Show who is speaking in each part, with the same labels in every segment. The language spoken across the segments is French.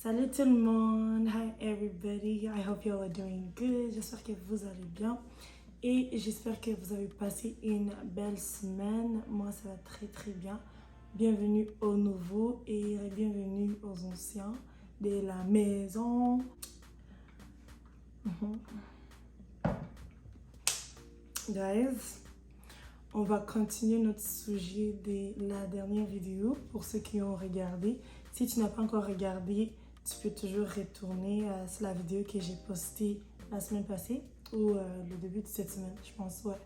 Speaker 1: Salut tout le monde, hi everybody, I hope you all are doing good, j'espère que vous allez bien et j'espère que vous avez passé une belle semaine, moi ça va très bien. Bienvenue aux nouveaux et bienvenue aux anciens de la maison. Guys, on va continuer notre sujet de la dernière vidéo pour ceux qui ont regardé. Si tu n'as pas encore regardé, tu peux toujours retourner sur la vidéo que j'ai postée la semaine passée ou le début de cette semaine, je pense, ouais.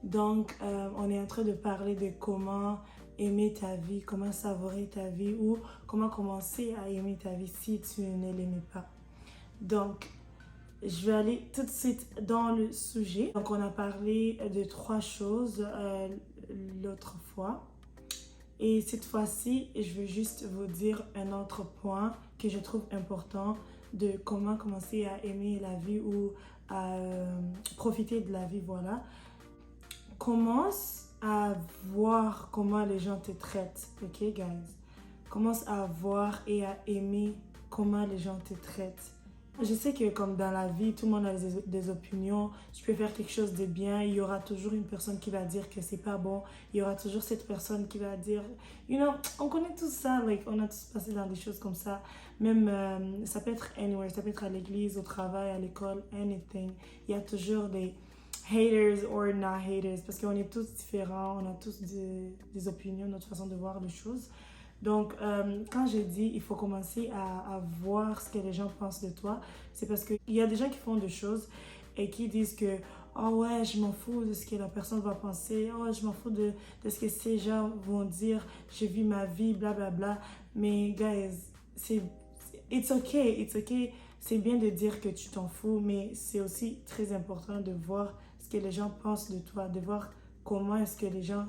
Speaker 1: Donc, on est en train de parler de comment aimer ta vie, comment savourer ta vie ou comment commencer à aimer ta vie si tu ne l'aimais pas. Donc, je vais aller tout de suite dans le sujet. Donc, on a parlé de 3 choses l'autre fois. Et cette fois-ci, je veux juste vous dire un autre point que je trouve important de comment commencer à aimer la vie ou à profiter de la vie, voilà. Commence à voir comment les gens te traitent, ok, guys? Commence à voir et à aimer comment les gens te traitent. Je sais que comme dans la vie, tout le monde a des opinions. Tu peux faire quelque chose de bien, il y aura toujours une personne qui va dire que c'est pas bon. Il y aura toujours cette personne qui va dire, you know, on connaît tout ça, like, on a tous passé dans des choses comme ça. Même, ça peut être anywhere, ça peut être à l'église, au travail, à l'école, anything. Il y a toujours des haters or not haters parce qu'on est tous différents, on a tous des opinions, notre façon de voir les choses. Donc, quand je dis il faut commencer à voir ce que les gens pensent de toi, c'est parce qu'il y a des gens qui font des choses et qui disent que oh ouais, je m'en fous de ce que la personne va penser, oh je m'en fous de ce que ces gens vont dire, je vis ma vie, blablabla. Mais, guys, it's okay. C'est bien de dire que tu t'en fous, mais c'est aussi très important de voir ce que les gens pensent de toi, de voir comment est-ce que les gens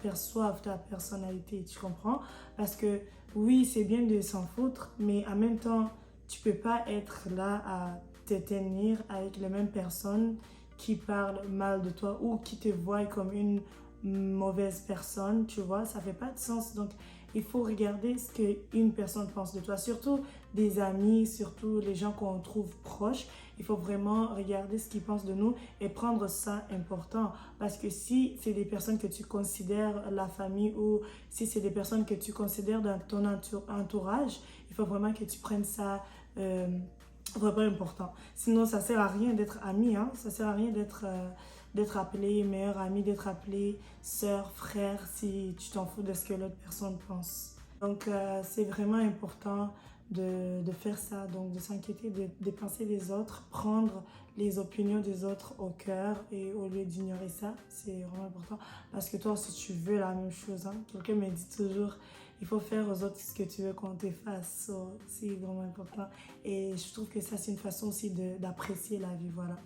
Speaker 1: perçoivent ta personnalité, tu comprends? Parce que oui, c'est bien de s'en foutre, mais en même temps, tu peux pas être là à te tenir avec les mêmes personnes qui parlent mal de toi ou qui te voient comme une mauvaise personne, tu vois? Ça fait pas de sens. Donc, il faut regarder ce qu'une personne pense de toi, surtout des amis, surtout les gens qu'on trouve proches. Il faut vraiment regarder ce qu'ils pensent de nous et prendre ça important. Parce que si c'est des personnes que tu considères la famille ou si c'est des personnes que tu considères dans ton entourage, il faut vraiment que tu prennes ça vraiment important. Sinon, ça sert à rien d'être ami, hein? Ça sert à rien d'être appelé meilleur ami, d'être appelé sœur, frère, si tu t'en fous de ce que l'autre personne pense. Donc, c'est vraiment important de faire ça, donc de s'inquiéter des pensées des autres, prendre les opinions des autres au cœur et au lieu d'ignorer ça, c'est vraiment important. Parce que toi, si tu veux la même chose, hein, quelqu'un me dit toujours, il faut faire aux autres ce que tu veux qu'on te fasse, so, c'est vraiment important. Et je trouve que ça, c'est une façon aussi d'apprécier la vie, voilà.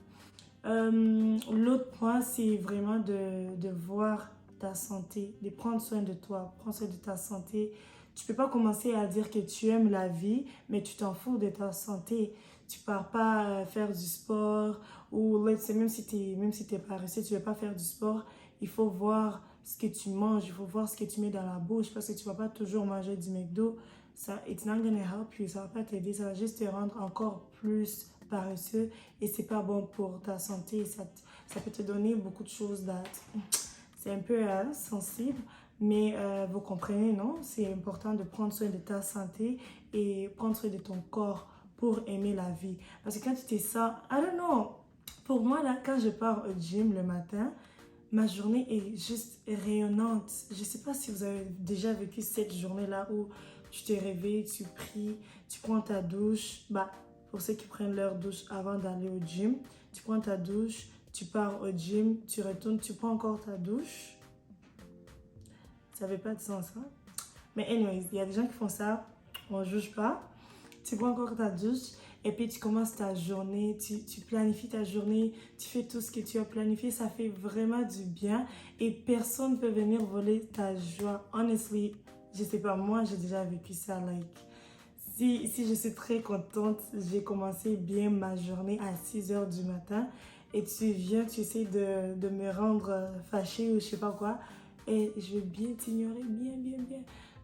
Speaker 1: L'autre point, c'est vraiment de voir ta santé, de prendre soin de toi, prendre soin de ta santé. Tu peux pas commencer à dire que tu aimes la vie, mais tu t'en fous de ta santé. Tu pars pas faire du sport ou même si t'es paresseux, tu veux pas faire du sport, il faut voir ce que tu manges, il faut voir ce que tu mets dans la bouche parce que tu vas pas toujours manger du McDo. Ça, it's not gonna help you, ça va pas t'aider, ça va juste te rendre encore plus paresseux et c'est pas bon pour ta santé. Ça peut te donner beaucoup de choses c'est un peu sensible, mais vous comprenez, non? C'est important de prendre soin de ta santé et prendre soin de ton corps pour aimer la vie. Parce que quand tu t'es ça, I don't know, pour moi, là, quand je pars au gym le matin, ma journée est juste rayonnante. Je sais pas si vous avez déjà vécu cette journée-là où tu te réveilles, tu pries, tu prends ta douche. Bah, pour ceux qui prennent leur douche avant d'aller au gym, tu prends ta douche, tu pars au gym, tu retournes, tu prends encore ta douche. Ça n'avait pas de sens, hein? Mais anyways, il y a des gens qui font ça, on ne juge pas. Tu prends encore ta douche et puis tu commences ta journée, tu planifies ta journée, tu fais tout ce que tu as planifié, ça fait vraiment du bien et personne ne peut venir voler ta joie. Honestly, je sais pas, moi j'ai déjà vécu ça, like, si je suis très contente, j'ai commencé bien ma journée à 6 h du matin et tu viens, tu essaies de me rendre fâchée ou je sais pas quoi et je vais bien t'ignorer, bien.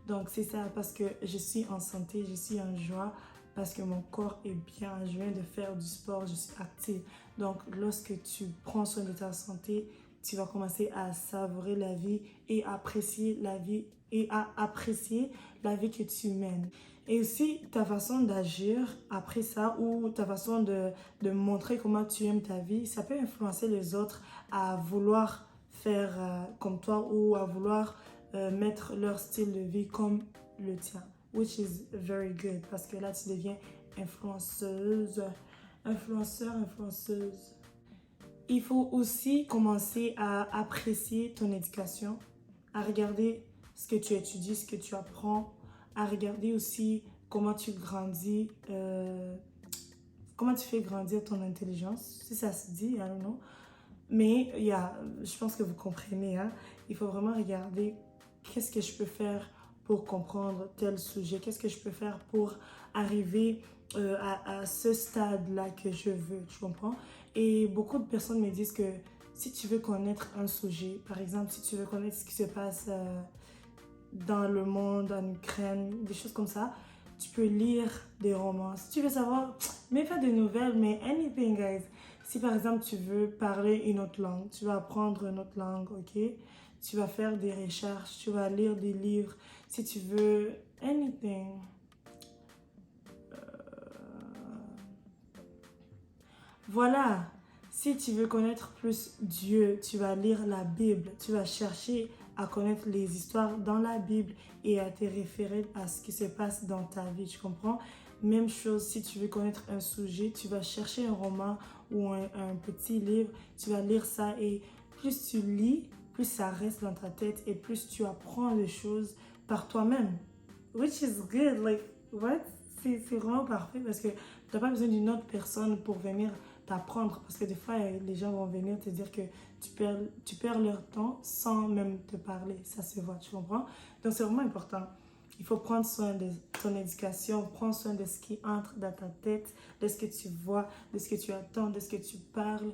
Speaker 1: Donc c'est ça, parce que je suis en santé, je suis en joie, parce que mon corps est bien, je viens de faire du sport, je suis active. Donc lorsque tu prends soin de ta santé, tu vas commencer à savourer la vie et apprécier la vie et à apprécier la vie que tu mènes. Et aussi ta façon d'agir après ça ou ta façon de montrer comment tu aimes ta vie, ça peut influencer les autres à vouloir faire comme toi ou à vouloir mettre leur style de vie comme le tien. Which is very good parce que là tu deviens influenceuse, influenceuse. Il faut aussi commencer à apprécier ton éducation, à regarder ce que tu étudies, ce que tu apprends, à regarder aussi comment tu grandis, comment tu fais grandir ton intelligence, si ça se dit, I don't know. Mais je pense que vous comprenez, hein? Il faut vraiment regarder qu'est-ce que je peux faire pour comprendre tel sujet, qu'est-ce que je peux faire pour arriver à ce stade-là que je veux, tu comprends? Et beaucoup de personnes me disent que si tu veux connaître un sujet, par exemple, si tu veux connaître ce qui se passe dans le monde, en Ukraine, des choses comme ça, tu peux lire des romans. Si tu veux savoir, mais pas de nouvelles, mais anything, guys. Si par exemple tu veux parler une autre langue, tu vas apprendre une autre langue, ok? Tu vas faire des recherches, tu vas lire des livres. Si tu veux anything. Voilà. Si tu veux connaître plus Dieu, tu vas lire la Bible. Tu vas chercher à connaître les histoires dans la Bible et à te référer à ce qui se passe dans ta vie, tu comprends? Même chose, si tu veux connaître un sujet, tu vas chercher un roman ou un petit livre, tu vas lire ça et plus tu lis, plus ça reste dans ta tête et plus tu apprends les choses par toi-même. Which is good, like, what? C'est vraiment parfait parce que tu n'as pas besoin d'une autre personne pour venir t'apprendre. Parce que des fois, les gens vont venir te dire que tu perds leur temps sans même te parler. Ça se voit, tu comprends? Donc, c'est vraiment important. Il faut prendre soin de ton éducation, prendre soin de ce qui entre dans ta tête, de ce que tu vois, de ce que tu attends, de ce que tu parles.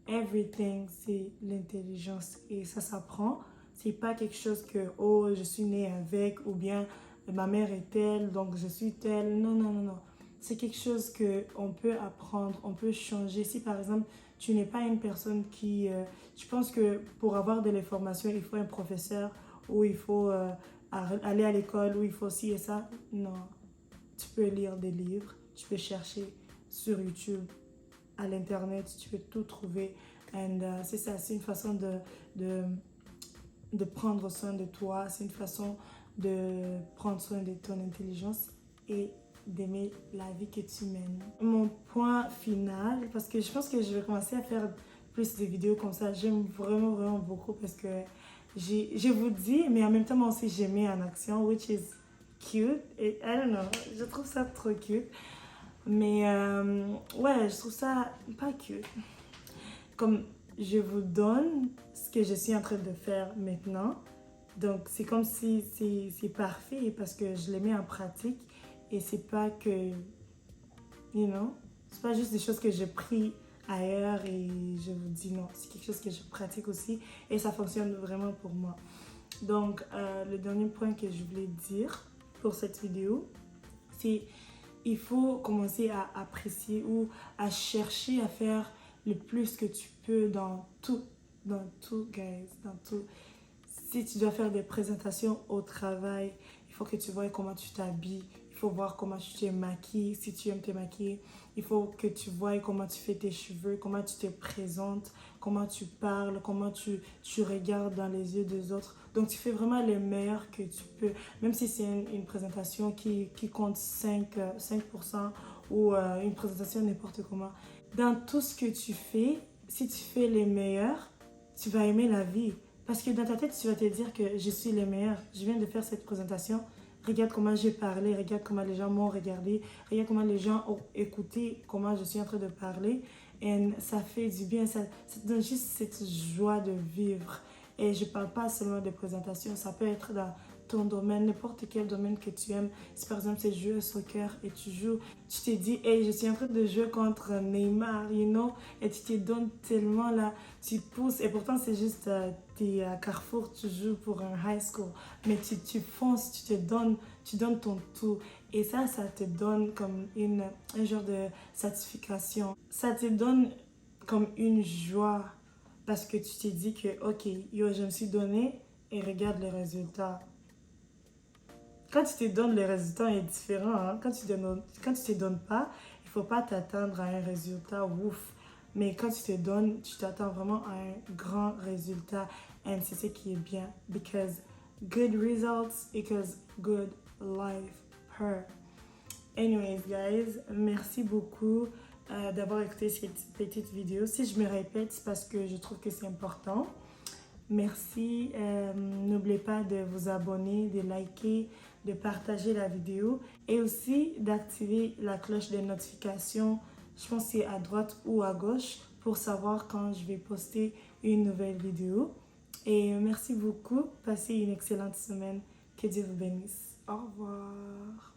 Speaker 1: Everything, c'est l'intelligence et ça s'apprend. C'est pas quelque chose que, oh, je suis née avec ou bien ma mère est telle, donc je suis telle. Non, non, non, non. C'est quelque chose qu'on peut apprendre, on peut changer. Si par exemple, tu n'es pas une personne qui... je pense que pour avoir de l'information, il faut un professeur ou il faut aller à l'école ou il faut ci et ça. Non. Tu peux lire des livres, tu peux chercher sur YouTube, à l'internet, tu peux tout trouver. Et c'est ça, c'est une façon de prendre soin de toi, c'est une façon de prendre soin de ton intelligence et d'aimer la vie que tu mènes. Mon point final, parce que je pense que je vais commencer à faire plus de vidéos comme ça, j'aime vraiment, vraiment beaucoup parce que je vous dis, mais en même temps, moi aussi, j'aimais en action, which is cute. Et I don't know, je trouve ça trop cute. Mais ouais, je trouve ça pas cute. Comme je vous donne ce que je suis en train de faire maintenant. Donc, c'est comme si c'est parfait parce que je les mets en pratique. Et c'est pas que, you know, c'est pas juste des choses que j'ai pris ailleurs et je vous dis non. C'est quelque chose que je pratique aussi et ça fonctionne vraiment pour moi. Donc, le dernier point que je voulais dire pour cette vidéo, c'est il faut commencer à apprécier ou à chercher à faire le plus que tu peux dans tout, guys, dans tout. Si tu dois faire des présentations au travail, il faut que tu vois comment tu t'habilles. Il faut voir comment tu te maquilles, si tu aimes te maquiller. Il faut que tu vois comment tu fais tes cheveux, comment tu te présentes, comment tu parles, comment tu regardes dans les yeux des autres. Donc, tu fais vraiment le meilleur que tu peux. Même si c'est une présentation qui compte 5% ou une présentation n'importe comment. Dans tout ce que tu fais, si tu fais le meilleur, tu vas aimer la vie. Parce que dans ta tête, tu vas te dire que je suis le meilleur. Je viens de faire cette présentation. Regarde comment j'ai parlé, regarde comment les gens m'ont regardé, regarde comment les gens ont écouté, comment je suis en train de parler. Et ça fait du bien, ça donne juste cette joie de vivre. Et je ne parle pas seulement de présentation, ça peut être ton domaine, n'importe quel domaine que tu aimes. Si par exemple c'est jouer au soccer et tu joues, tu t'es dit, hey, je suis en train de jouer contre Neymar, you know, et tu te donnes tellement là, tu pousses, et pourtant c'est juste, t'es à Carrefour, tu joues pour un high school, mais tu fonces, tu donnes ton tout. Et ça te donne comme un genre de satisfaction. Ça te donne comme une joie parce que tu t'es dit que, ok, yo, je me suis donné et regarde le résultat. Quand tu te donnes, le résultat est différent. Hein? Quand tu te donnes pas, il faut pas t'attendre à un résultat ouf. Mais quand tu te donnes, tu t'attends vraiment à un grand résultat. Et c'est ce qui est bien. Because good results equals good life. Per. Anyways, guys, merci beaucoup d'avoir écouté cette petite vidéo. Si je me répète, c'est parce que je trouve que c'est important. Merci. N'oubliez pas de vous abonner, de liker, de partager la vidéo et aussi d'activer la cloche de notification. Je pense que c'est à droite ou à gauche pour savoir quand je vais poster une nouvelle vidéo. Et merci beaucoup. Passez une excellente semaine. Que Dieu vous bénisse. Au revoir.